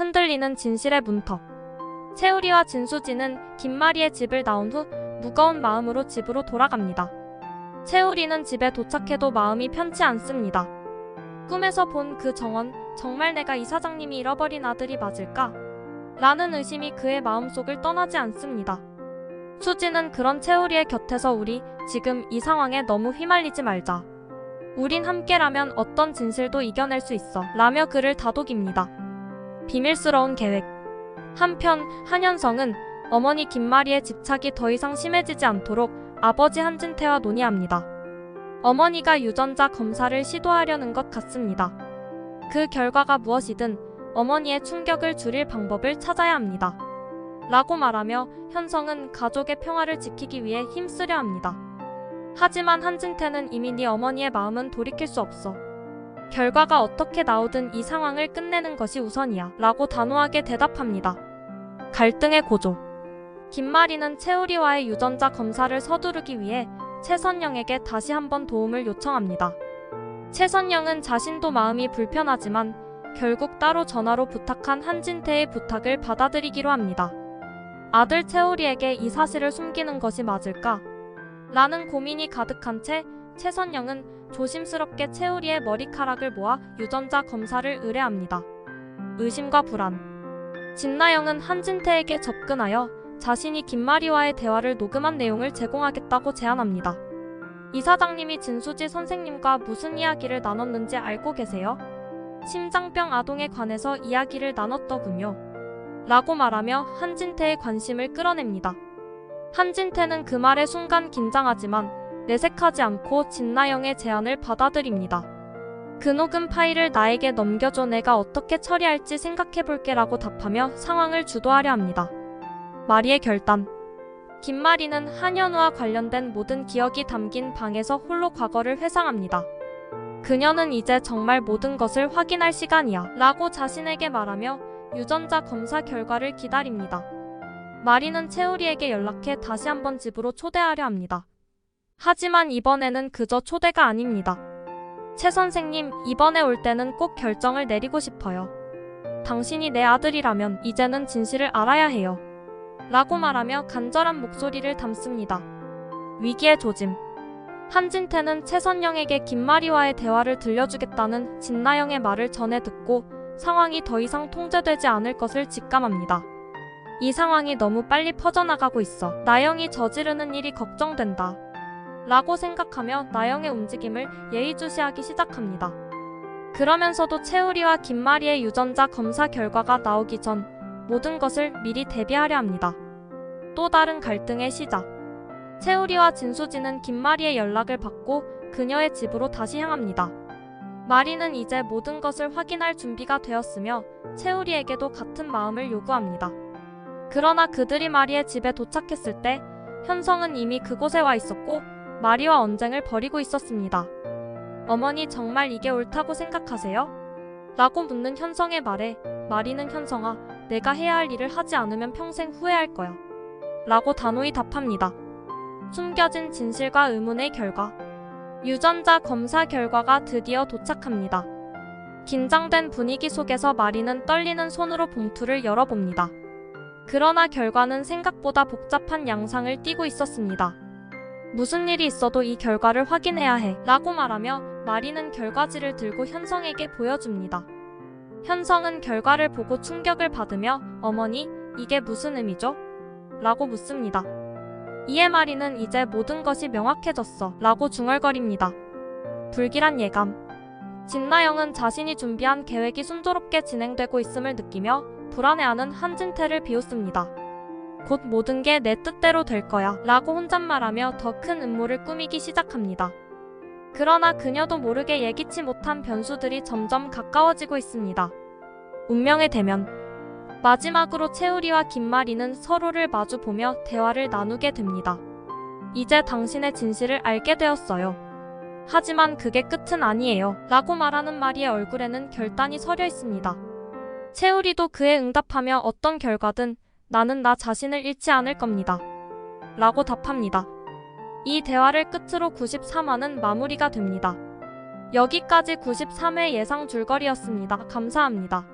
흔들리는 진실의 문턱. 채우리와 진수지는 김마리의 집을 나온 후 무거운 마음으로 집으로 돌아갑니다. 채우리는 집에 도착해도 마음이 편치 않습니다. 꿈에서 본 그 정원, 정말 내가 이사장님이 잃어버린 아들이 맞을까? 라는 의심이 그의 마음속을 떠나지 않습니다. 수지는 그런 채우리의 곁에서 우리 지금 이 상황에 너무 휘말리지 말자. 우린 함께라면 어떤 진실도 이겨낼 수 있어. 라며 그를 다독입니다. 비밀스러운 계획. 한편 한현성은 어머니 김마리의 집착이 더 이상 심해지지 않도록 아버지 한진태와 논의합니다. 어머니가 유전자 검사를 시도하려는 것 같습니다. 그 결과가 무엇이든 어머니의 충격을 줄일 방법을 찾아야 합니다. 라고 말하며 현성은 가족의 평화를 지키기 위해 힘쓰려 합니다. 하지만 한진태는 이미 네 어머니의 마음은 돌이킬 수 없어. 결과가 어떻게 나오든 이 상황을 끝내는 것이 우선이야. 라고 단호하게 대답합니다. 갈등의 고조. 김마리는 채우리와의 유전자 검사를 서두르기 위해 최선영에게 다시 한번 도움을 요청합니다. 최선영은 자신도 마음이 불편하지만 결국 따로 전화로 부탁한 한진태의 부탁을 받아들이기로 합니다. 아들 채우리에게 이 사실을 숨기는 것이 맞을까? 라는 고민이 가득한 채 최선영은 조심스럽게 채우리의 머리카락을 모아 유전자 검사를 의뢰합니다. 의심과 불안. 진나영은 한진태에게 접근하여 자신이 김마리와의 대화를 녹음한 내용을 제공하겠다고 제안합니다. 이사장님이 진수지 선생님과 무슨 이야기를 나눴는지 알고 계세요? 심장병 아동에 관해서 이야기를 나눴더군요. 라고 말하며 한진태의 관심을 끌어냅니다. 한진태는 그 말에 순간 긴장하지만 내색하지 않고 진나영의 제안을 받아들입니다. 그 녹음 파일을 나에게 넘겨줘 내가 어떻게 처리할지 생각해볼게 라고 답하며 상황을 주도하려 합니다. 마리의 결단. 김마리는 한현우와 관련된 모든 기억이 담긴 방에서 홀로 과거를 회상합니다. 그녀는 이제 정말 모든 것을 확인할 시간이야 라고 자신에게 말하며 유전자 검사 결과를 기다립니다. 마리는 채우리에게 연락해 다시 한번 집으로 초대하려 합니다. 하지만 이번에는 그저 초대가 아닙니다. 최 선생님, 이번에 올 때는 꼭 결정을 내리고 싶어요. 당신이 내 아들이라면 이제는 진실을 알아야 해요. 라고 말하며 간절한 목소리를 담습니다. 위기의 조짐. 한진태는 최선영에게 김마리와의 대화를 들려주겠다는 진나영의 말을 전해 듣고 상황이 더 이상 통제되지 않을 것을 직감합니다. 이 상황이 너무 빨리 퍼져나가고 있어. 나영이 저지르는 일이 걱정된다. 라고 생각하며 나영의 움직임을 예의주시하기 시작합니다. 그러면서도 채우리와 김마리의 유전자 검사 결과가 나오기 전 모든 것을 미리 대비하려 합니다. 또 다른 갈등의 시작. 채우리와 진수지는 김마리의 연락을 받고 그녀의 집으로 다시 향합니다. 마리는 이제 모든 것을 확인할 준비가 되었으며 채우리에게도 같은 마음을 요구합니다. 그러나 그들이 마리의 집에 도착했을 때 현성은 이미 그곳에 와 있었고 마리와 언쟁을 벌이고 있었습니다. 어머니 정말 이게 옳다고 생각하세요? 라고 묻는 현성의 말에 마리는 현성아, 내가 해야 할 일을 하지 않으면 평생 후회할 거야. 라고 단호히 답합니다. 숨겨진 진실과 의문의 결과. 유전자 검사 결과가 드디어 도착합니다. 긴장된 분위기 속에서 마리는 떨리는 손으로 봉투를 열어봅니다. 그러나 결과는 생각보다 복잡한 양상을 띠고 있었습니다. 무슨 일이 있어도 이 결과를 확인해야 해 라고 말하며 마리는 결과지를 들고 현성에게 보여줍니다. 현성은 결과를 보고 충격을 받으며 어머니, 이게 무슨 의미죠? 라고 묻습니다. 이에 마리는 이제 모든 것이 명확해졌어 라고 중얼거립니다. 불길한 예감. 진나영은 자신이 준비한 계획이 순조롭게 진행되고 있음을 느끼며 불안해하는 한진태를 비웃습니다. 곧 모든 게 내 뜻대로 될 거야 라고 혼잣말하며 더 큰 음모를 꾸미기 시작합니다. 그러나 그녀도 모르게 예기치 못한 변수들이 점점 가까워지고 있습니다. 운명의 대면. 마지막으로 채우리와 김마리는 서로를 마주보며 대화를 나누게 됩니다. 이제 당신의 진실을 알게 되었어요. 하지만 그게 끝은 아니에요. 라고 말하는 마리의 얼굴에는 결단이 서려 있습니다. 채우리도 그에 응답하며 어떤 결과든 나는 나 자신을 잃지 않을 겁니다. 라고 답합니다. 이 대화를 끝으로 93화는 마무리가 됩니다. 여기까지 93회 예상 줄거리였습니다. 감사합니다.